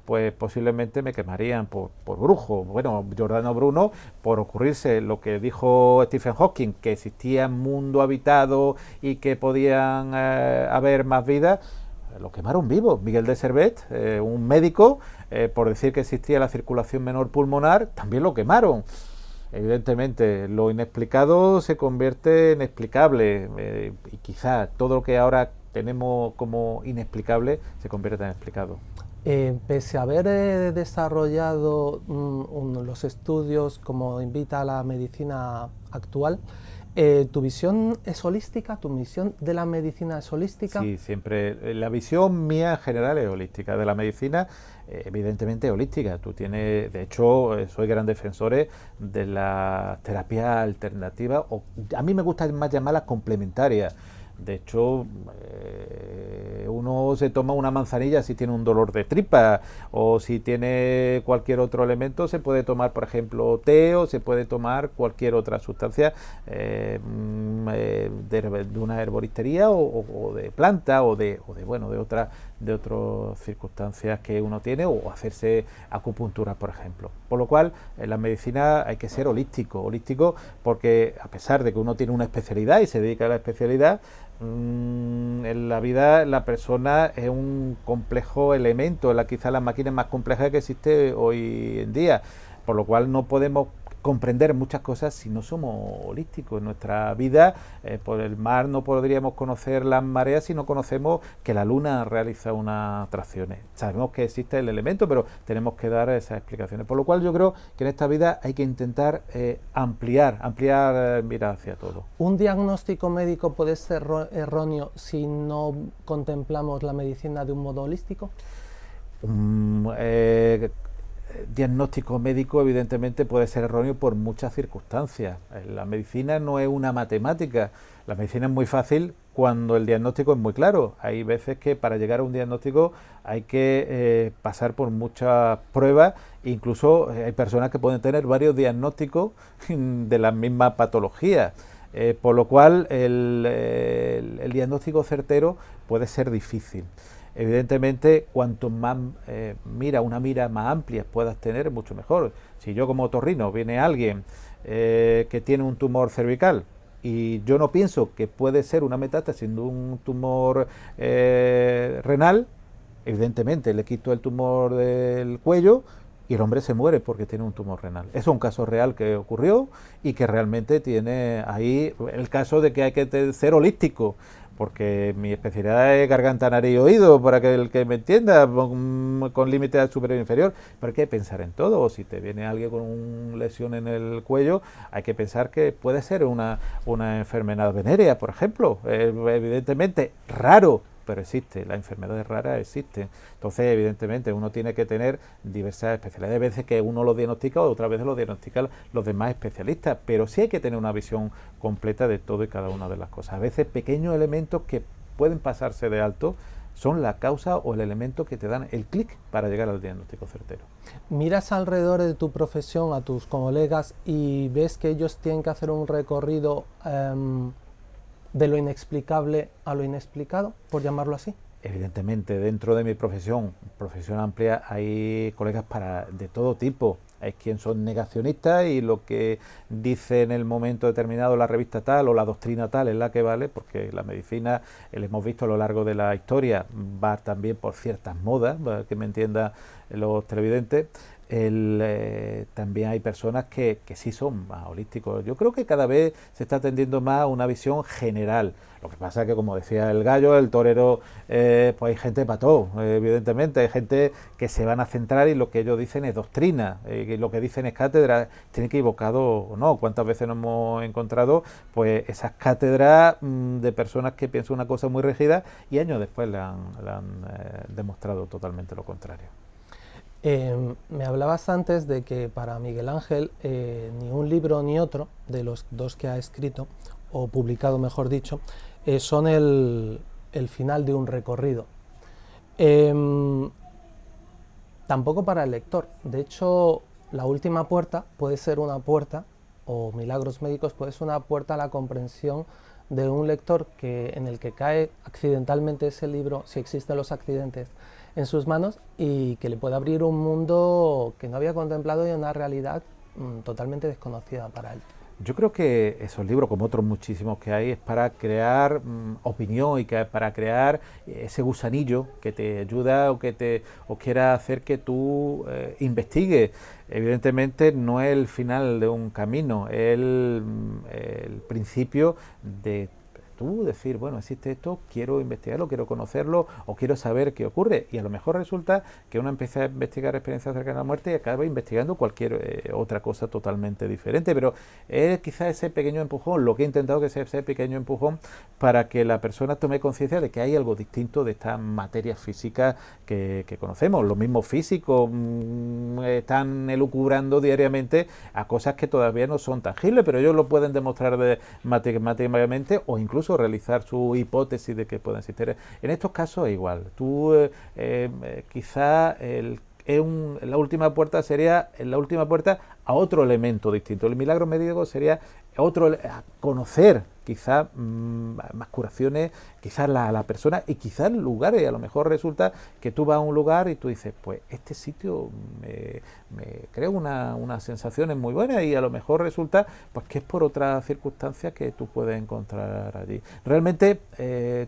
pues posiblemente me quemarían por brujo. Bueno, Giordano Bruno, por ocurrirse lo que dijo Stephen Hawking, que existía un mundo habitado y que podían haber más vidas, lo quemaron vivo. Miguel de Servet, un médico, por decir que existía la circulación menor pulmonar, también lo quemaron. Evidentemente, lo inexplicado se convierte en explicable y quizá todo lo que ahora tenemos como inexplicable se convierte en explicado. Pese a haber desarrollado los estudios como invita a la medicina actual, ¿tu visión es holística? ¿Tu visión de la medicina es holística? Sí, siempre. La visión mía en general es holística. De la medicina, evidentemente holística. Tú tienes, de hecho, soy gran defensor de la terapia alternativa, o a mí me gusta más llamarla complementaria. De hecho, uno se toma una manzanilla si tiene un dolor de tripa, o si tiene cualquier otro elemento, se puede tomar, por ejemplo, té, o se puede tomar cualquier otra sustancia de una herboristería o de planta o de otras circunstancias que uno tiene, o hacerse acupuntura, por ejemplo. Por lo cual, en la medicina hay que ser holístico porque a pesar de que uno tiene una especialidad y se dedica a la especialidad, en la vida la persona es un complejo elemento, quizá la máquina más compleja que existe hoy en día, por lo cual no podemos comprender muchas cosas si no somos holísticos. En nuestra vida, por el mar no podríamos conocer las mareas si no conocemos que la luna realiza unas tracciones. Sabemos que existe el elemento, pero tenemos que dar esas explicaciones. Por lo cual yo creo que en esta vida hay que intentar ampliar mirar hacia todo. ¿Un diagnóstico médico puede ser erróneo si no contemplamos la medicina de un modo holístico? Diagnóstico médico evidentemente puede ser erróneo por muchas circunstancias. La medicina no es una matemática. La medicina es muy fácil cuando el diagnóstico es muy claro. Hay veces que para llegar a un diagnóstico hay que pasar por muchas pruebas. Incluso hay personas que pueden tener varios diagnósticos de la misma patología. Por lo cual el diagnóstico certero puede ser difícil. Evidentemente, cuanto más una mira más amplia puedas tener, mucho mejor. Si yo como otorrino viene alguien que tiene un tumor cervical y yo no pienso que puede ser una metástasis de un tumor renal, evidentemente le quito el tumor del cuello y el hombre se muere porque tiene un tumor renal. Eso es un caso real que ocurrió y que realmente tiene ahí el caso de que hay que ser holístico, porque mi especialidad es garganta, nariz y oído, para que el que me entienda, con límite superior e inferior, pero hay que pensar en todo. O si te viene alguien con una lesión en el cuello, hay que pensar que puede ser una enfermedad venérea, por ejemplo. Evidentemente, raro, pero existe, las enfermedades raras existen. Entonces, evidentemente, uno tiene que tener diversas especialidades. Hay veces que uno lo diagnostica, otras veces lo diagnostican los demás especialistas, pero sí hay que tener una visión completa de todo y cada una de las cosas. A veces pequeños elementos que pueden pasarse de alto son la causa o el elemento que te dan el clic para llegar al diagnóstico certero. ¿Miras alrededor de tu profesión a tus colegas y ves que ellos tienen que hacer un recorrido de lo inexplicable a lo inexplicado, por llamarlo así? Evidentemente, dentro de mi profesión amplia, hay colegas de todo tipo. Hay quien son negacionistas y lo que dice en el momento determinado la revista tal o la doctrina tal es la que vale, porque la medicina, lo hemos visto a lo largo de la historia, va también por ciertas modas, para que me entiendan los televidentes. También hay personas que sí son más holísticos. Yo creo que cada vez se está tendiendo más a una visión general. Lo que pasa es que, como decía el gallo, el torero, pues hay gente para todo, evidentemente. Hay gente que se van a centrar y lo que ellos dicen es doctrina, y lo que dicen es cátedra, tiene equivocado o no. ¿Cuántas veces nos hemos encontrado pues esas cátedras de personas que piensan una cosa muy rígida y años después le han demostrado totalmente lo contrario? Me hablabas antes de que para Miguel Ángel ni un libro ni otro, de los dos que ha escrito, o publicado mejor dicho, son el final de un recorrido. Tampoco para el lector. De hecho, La última puerta puede ser una puerta, o Milagros médicos puede ser una puerta a la comprensión de un lector en el que cae accidentalmente ese libro, si existen los accidentes, en sus manos, y que le puede abrir un mundo que no había contemplado y una realidad totalmente desconocida para él. Yo creo que esos libros, como otros muchísimos que hay, es para crear opinión y para crear ese gusanillo que te ayuda o quiera hacer que tú investigues. Evidentemente no es el final de un camino, es el principio de tú decir, bueno, existe esto, quiero investigarlo, quiero conocerlo o quiero saber qué ocurre. Y a lo mejor resulta que uno empieza a investigar experiencias cercanas a la muerte y acaba investigando cualquier otra cosa totalmente diferente. Pero es quizás ese pequeño empujón, lo que he intentado que sea ese pequeño empujón para que la persona tome conciencia de que hay algo distinto de estas materias físicas que conocemos. Los mismos físicos están elucubrando diariamente a cosas que todavía no son tangibles, pero ellos lo pueden demostrar matemáticamente o incluso realizar su hipótesis de que pueden existir. En estos casos es igual. Tú quizá la última puerta sería la última puerta a otro elemento distinto. El milagro médico sería a conocer quizás más curaciones, quizás la persona y quizás lugares. A lo mejor resulta que tú vas a un lugar y tú dices, pues este sitio me crea unas sensaciones muy buenas, y a lo mejor resulta pues que es por otras circunstancias que tú puedes encontrar allí. Realmente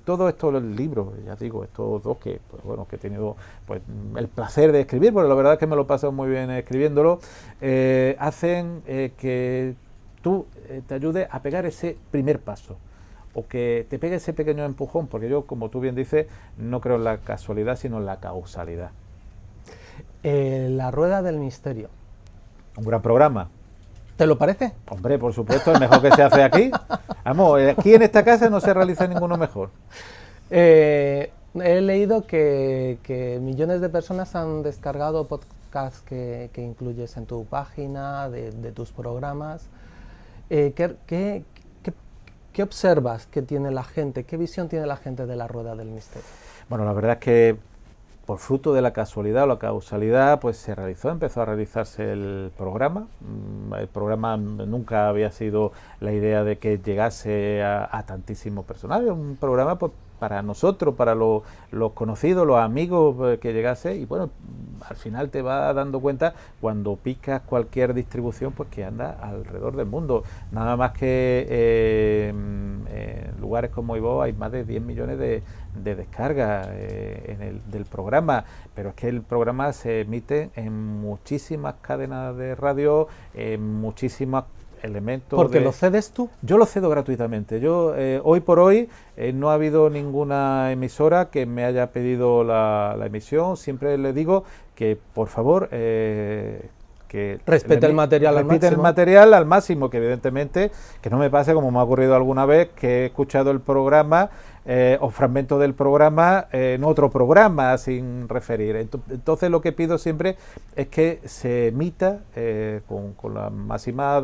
todos estos libros, ya digo, estos dos que pues, bueno, que he tenido pues el placer de escribir, porque la verdad es que me lo paso muy bien escribiéndolo, hacen que tú te ayudes a pegar ese primer paso, o que te pegue ese pequeño empujón, porque yo, como tú bien dices, no creo en la casualidad, sino en la causalidad. La rueda del misterio. Un gran programa. ¿Te lo parece? Hombre, por supuesto, el mejor que se hace aquí. Vamos, aquí en esta casa no se realiza ninguno mejor. He leído que millones de personas han descargado podcasts que incluyes en tu página, de tus programas. ¿Qué observas que tiene la gente? ¿Qué visión tiene la gente de la rueda del misterio? Bueno, la verdad es que por fruto de la casualidad o la causalidad, pues empezó a realizarse el programa. El programa nunca había sido la idea de que llegase a tantísimo personal. Era un programa pues para nosotros, para los conocidos, los amigos que llegase, y bueno, al final te vas dando cuenta cuando picas cualquier distribución pues que anda alrededor del mundo. Nada más que en lugares como iVoox hay más de 10 millones de descargas del programa, pero es que el programa se emite en muchísimas cadenas de radio, en muchísimas elementos. ¿Porque lo cedes tú? Yo lo cedo gratuitamente. Yo hoy por hoy no ha habido ninguna emisora que me haya pedido la emisión. Siempre le digo que por favor que respete el material al máximo. Repite el material al máximo, que evidentemente que no me pase como me ha ocurrido alguna vez, que he escuchado el programa o fragmentos del programa en otro programa sin referir. Entonces lo que pido siempre es que se emita con la máxima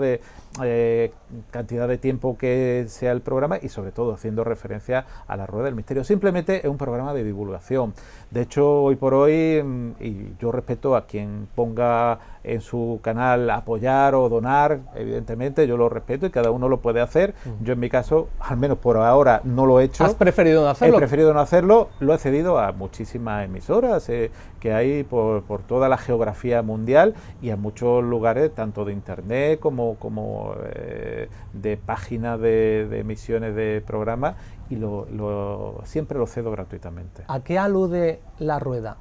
cantidad de tiempo que sea el programa y sobre todo haciendo referencia a la Rueda del Misterio. Simplemente es un programa de divulgación. De hecho, hoy por hoy, y yo respeto a quien ponga en su canal apoyar o donar, evidentemente yo lo respeto y cada uno lo puede hacer. Yo en mi caso, al menos por ahora, no lo he hecho. ¿Has preferido no hacerlo? He preferido no hacerlo, lo he cedido a muchísimas emisoras que hay por toda la geografía mundial y a muchos lugares, tanto de internet como de páginas de emisiones de programas, y siempre lo cedo gratuitamente. ¿A qué alude la rueda?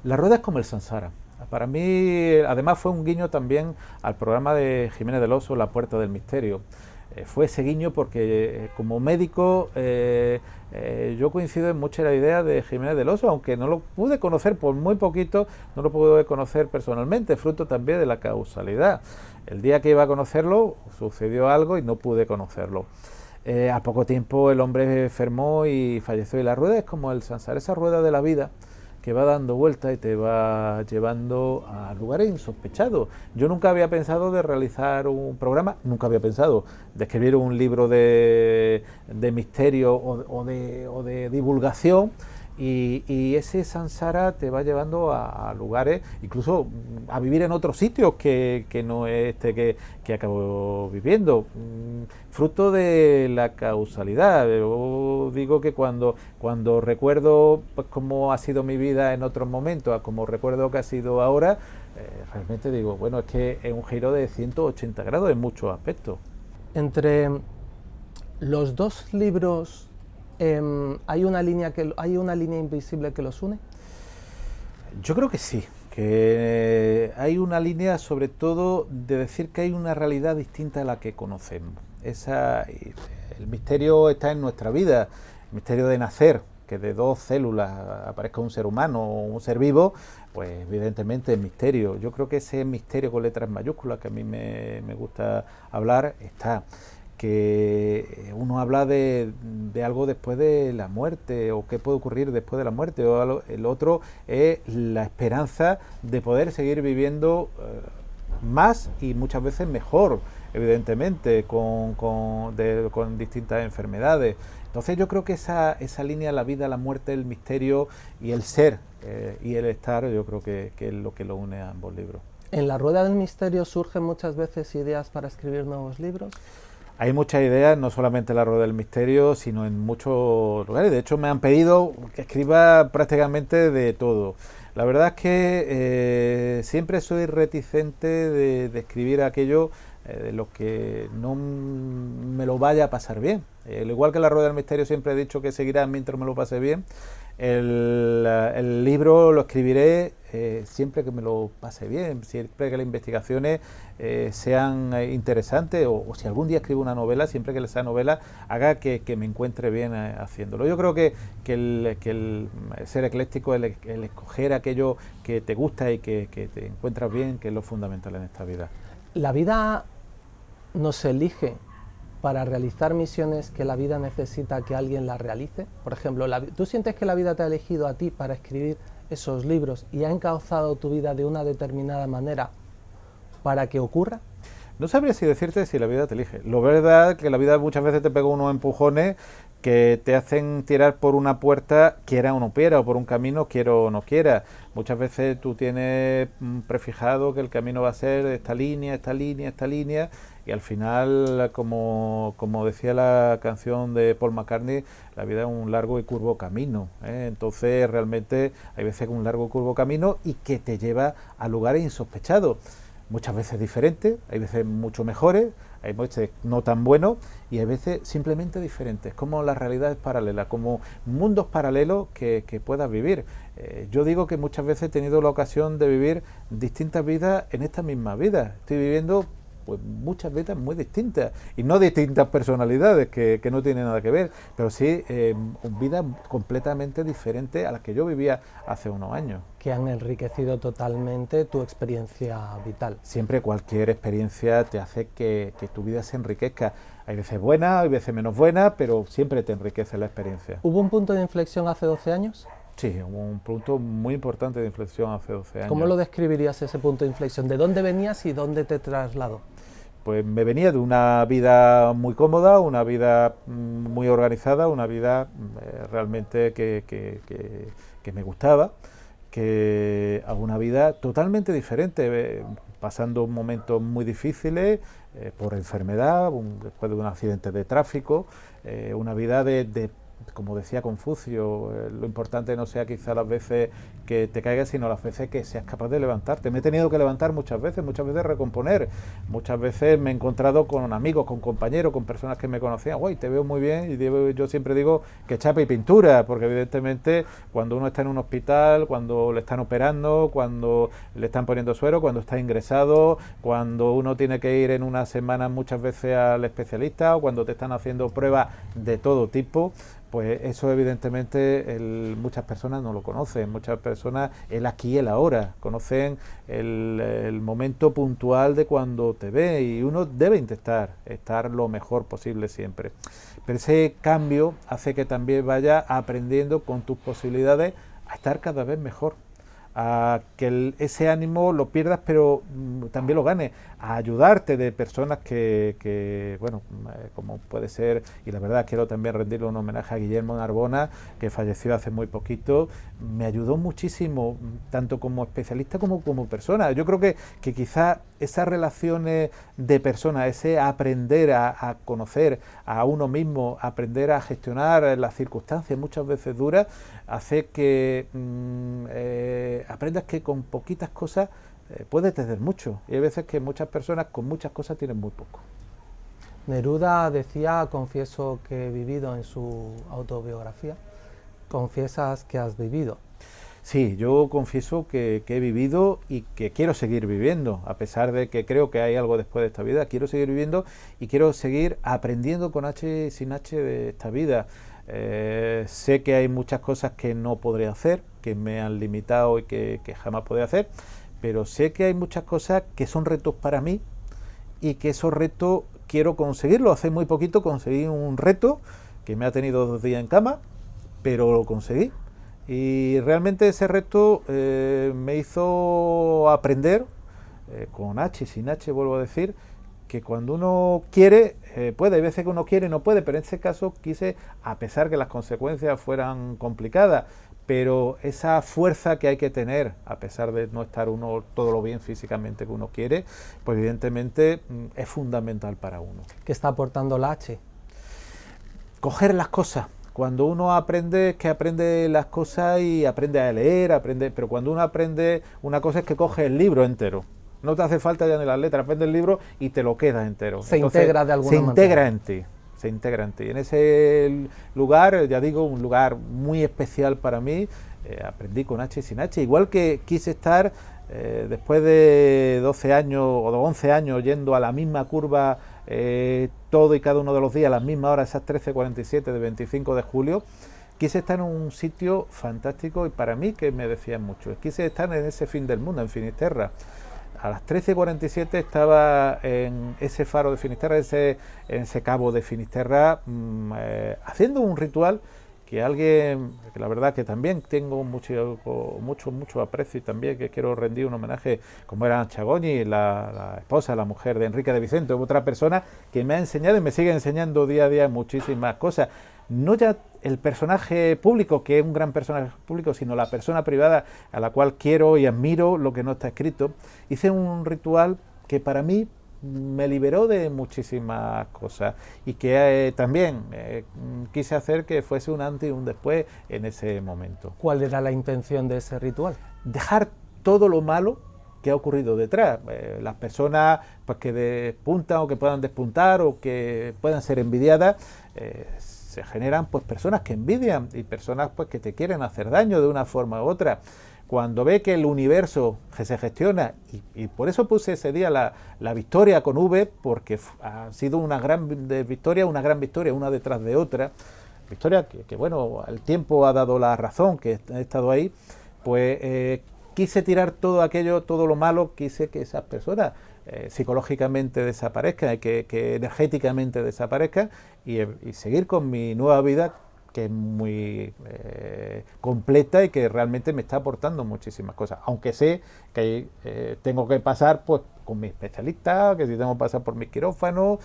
La rueda es como el Sansara. Para mí, además, fue un guiño también al programa de Jiménez del Oso, La Puerta del Misterio. Fue ese guiño porque como médico yo coincido en mucho en la idea de Jiménez del Oso, aunque no lo pude conocer por muy poquito, no lo pude conocer personalmente, fruto también de la causalidad. El día que iba a conocerlo sucedió algo y no pude conocerlo. A poco tiempo el hombre enfermó y falleció, y la rueda es como el Sansara, esa rueda de la vida que va dando vueltas y te va llevando a lugares insospechados. Yo nunca había pensado de realizar un programa, nunca había pensado de escribir un libro de misterio o de divulgación, y ese Sansara te va llevando a lugares, incluso a vivir en otros sitios que no es que acabo viviendo, fruto de la causalidad. Yo digo que cuando recuerdo pues cómo ha sido mi vida en otros momentos, a como recuerdo que ha sido ahora, realmente digo, bueno, es que es un giro de 180 grados en muchos aspectos. Entre los dos libros, ¿hay una línea invisible que los une? Yo creo que sí, que hay una línea sobre todo de decir que hay una realidad distinta a la que conocemos. El misterio está en nuestra vida, el misterio de nacer, que de dos células aparezca un ser humano o un ser vivo, pues evidentemente es misterio. Yo creo que ese misterio con letras mayúsculas que a mí me gusta hablar está. Que uno habla de algo después de la muerte, o qué puede ocurrir después de la muerte, o el otro es la esperanza de poder seguir viviendo más y muchas veces mejor, evidentemente, con distintas enfermedades. Entonces yo creo que esa línea, la vida, la muerte, el misterio y el ser y el estar, yo creo que es lo que lo une a ambos libros. ¿En la Rueda del Misterio surgen muchas veces ideas para escribir nuevos libros? Hay muchas ideas, no solamente en la Rueda del Misterio, sino en muchos lugares. De hecho, me han pedido que escriba prácticamente de todo. La verdad es que siempre soy reticente de escribir aquello de lo que no me lo vaya a pasar bien. Al igual que en la Rueda del Misterio siempre he dicho que seguirá mientras me lo pase bien, el libro lo escribiré siempre que me lo pase bien, siempre que las investigaciones sean interesantes, o si algún día escribo una novela, siempre que esa novela haga que me encuentre bien haciéndolo. Yo creo que el ser ecléctico, el escoger aquello que te gusta y que te encuentras bien, que es lo fundamental en esta vida. La vida nos elige para realizar misiones que la vida necesita que alguien las realice. Por ejemplo, ¿tú sientes que la vida te ha elegido a ti para escribir esos libros y ha encauzado tu vida de una determinada manera para que ocurra? No sabría si decirte si la vida te elige. Lo verdad es que la vida muchas veces te pega unos empujones que te hacen tirar por una puerta, quiera o no quiera, o por un camino, quiera o no quiera. Muchas veces tú tienes prefijado que el camino va a ser esta línea, y al final, como decía la canción de Paul McCartney, la vida es un largo y curvo camino, ¿eh? Entonces realmente hay veces un largo y curvo camino y que te lleva a lugares insospechados. Muchas veces diferentes, hay veces mucho mejores, hay veces no tan buenos, y hay veces simplemente diferentes, como las realidades paralelas, como mundos paralelos que puedas vivir. Yo digo que muchas veces he tenido la ocasión de vivir distintas vidas en esta misma vida. Estoy viviendo pues muchas vidas muy distintas, y no distintas personalidades que no tienen nada que ver, pero sí vidas completamente diferentes a las que yo vivía hace unos años. Que han enriquecido totalmente tu experiencia vital. Siempre cualquier experiencia te hace que tu vida se enriquezca. Hay veces buenas, hay veces menos buenas, pero siempre te enriquece la experiencia. ¿Hubo un punto de inflexión hace 12 años? Sí, hubo un punto muy importante de inflexión hace 12 años. ¿Cómo lo describirías ese punto de inflexión? ¿De dónde venías y dónde te trasladó? Pues me venía de una vida muy cómoda, una vida muy organizada, una vida realmente que me gustaba, que a una vida totalmente diferente, pasando momentos muy difíciles por enfermedad, después de un accidente de tráfico, una vida como decía Confucio, lo importante no sea quizá las veces que te caigas, sino las veces que seas capaz de levantarte. Me he tenido que levantar muchas veces recomponer. Muchas veces me he encontrado con amigos, con compañeros, con personas que me conocían. ¡Uy, te veo muy bien! Y yo siempre digo que chapa y pintura, porque evidentemente cuando uno está en un hospital, cuando le están operando, cuando le están poniendo suero, cuando está ingresado, cuando uno tiene que ir en una semana muchas veces al especialista, o cuando te están haciendo pruebas de todo tipo, pues eso evidentemente muchas personas no lo conocen, muchas personas el aquí y el ahora, conocen el momento puntual de cuando te ve, y uno debe intentar estar lo mejor posible siempre. Pero ese cambio hace que también vaya aprendiendo con tus posibilidades a estar cada vez mejor, a que ese ánimo lo pierdas pero también lo ganes, a ayudarte de personas que bueno, como puede ser, y la verdad quiero también rendirle un homenaje a Guillermo Narbona, que falleció hace muy poquito. Me ayudó muchísimo, tanto como especialista como persona. Yo creo que quizá esas relaciones de personas, ese aprender a conocer a uno mismo, aprender a gestionar las circunstancias muchas veces duras, hace que aprendas que con poquitas cosas puedes tener mucho, y hay veces que muchas personas con muchas cosas tienen muy poco. Neruda decía: confieso que he vivido, en su autobiografía. ¿Confiesas que has vivido? Sí, yo confieso que he vivido y que quiero seguir viviendo, a pesar de que creo que hay algo después de esta vida. Quiero seguir viviendo y quiero seguir aprendiendo con H y sin H de esta vida. Sé que hay muchas cosas que no podré hacer, que me han limitado y que jamás podré hacer, pero sé que hay muchas cosas que son retos para mí y que esos retos quiero conseguirlos. Hace muy poquito conseguí un reto que me ha tenido 2 días en cama, pero lo conseguí. Y realmente ese reto me hizo aprender, con H y sin H, vuelvo a decir, que cuando uno quiere, puede. Hay veces que uno quiere y no puede, pero en este caso quise, a pesar que las consecuencias fueran complicadas, pero esa fuerza que hay que tener, a pesar de no estar uno todo lo bien físicamente que uno quiere, pues evidentemente es fundamental para uno. ¿Qué está aportando la H? Coger las cosas. Cuando uno aprende, es que aprende las cosas y aprende a leer, pero cuando uno aprende una cosa es que coge el libro entero. No te hace falta ya ni las letras, aprende el libro y te lo quedas entero. Entonces, integra de alguna manera. Se integra en ti. Se integra en ti. En ese lugar, ya digo, un lugar muy especial para mí, aprendí con H y sin H, igual que quise estar después de 12 años o de 11 años yendo a la misma curva todo y cada uno de los días, a las mismas horas, esas 13:47 de 25 de julio, quise estar en un sitio fantástico y para mí que me decían mucho. Quise estar en ese fin del mundo, en Finisterra. A las 13:47 estaba en ese faro de Finisterra, en ese cabo de Finisterra, haciendo un ritual que alguien, que la verdad que también tengo mucho aprecio y también que quiero rendir un homenaje, como era Chagoñi, la esposa, la mujer de Enrique de Vicente, otra persona que me ha enseñado y me sigue enseñando día a día muchísimas cosas. No ya el personaje público, que es un gran personaje público, sino la persona privada a la cual quiero y admiro lo que no está escrito. Hice un ritual que para mí me liberó de muchísimas cosas y que también quise hacer que fuese un antes y un después en ese momento. ¿Cuál era la intención de ese ritual? Dejar todo lo malo que ha ocurrido detrás. Las personas pues, que despuntan o que puedan despuntar o que puedan ser envidiadas, se generan pues personas que envidian y personas pues que te quieren hacer daño de una forma u otra. cuando ve que el universo que se gestiona, y por eso puse ese día la victoria con V, porque ha sido una gran victoria, una detrás de otra, victoria que bueno, el tiempo ha dado la razón, que he estado ahí, pues quise tirar todo aquello, todo lo malo, quise que esas personas psicológicamente desaparezcan, que energéticamente desaparezcan y seguir con mi nueva vida, que es muy completa y que realmente me está aportando muchísimas cosas, aunque sé que tengo que pasar pues con mi especialista, que si tengo que pasar por mis quirófanos,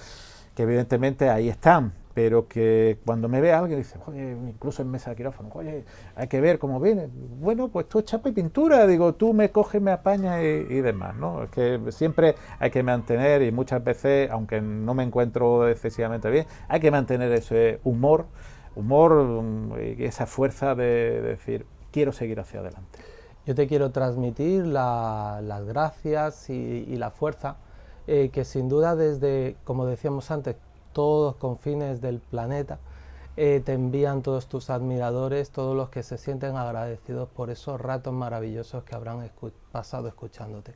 que evidentemente ahí están, pero que cuando me ve alguien dice, oye, incluso en mesa de quirófano, oye, hay que ver cómo viene, bueno, pues tú es chapa y pintura, digo, tú me coges, me apañas y demás, ¿no? Es que siempre hay que mantener, y muchas veces, aunque no me encuentro excesivamente bien, hay que mantener ese humor y esa fuerza de decir, quiero seguir hacia adelante. Yo te quiero transmitir las gracias y la fuerza que sin duda desde, como decíamos antes, todos los confines del planeta te envían todos tus admiradores, todos los que se sienten agradecidos por esos ratos maravillosos que habrán pasado escuchándote.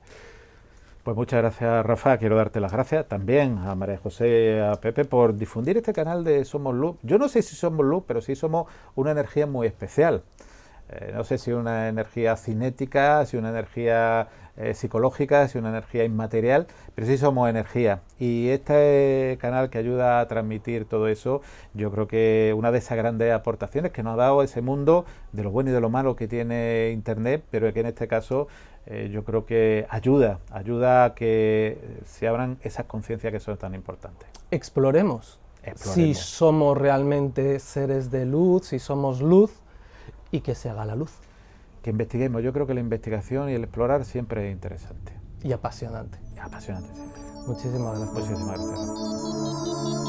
Pues muchas gracias, Rafa. Quiero darte las gracias también a María José y a Pepe por difundir este canal de Somos Luz. Yo no sé si somos luz, pero sí somos una energía muy especial. No sé si una energía cinética, si una energía psicológica, si una energía inmaterial, pero sí somos energía. Y este canal que ayuda a transmitir todo eso, yo creo que una de esas grandes aportaciones que nos ha dado ese mundo de lo bueno y de lo malo que tiene Internet, pero que en este caso yo creo que ayuda a que se abran esas conciencias que son tan importantes. Exploremos si somos realmente seres de luz, si somos luz, y que se haga la luz. Que investiguemos. Yo creo que la investigación y el explorar siempre es interesante. Y apasionante. Apasionante siempre. Muchísimas gracias. Muchísimas gracias.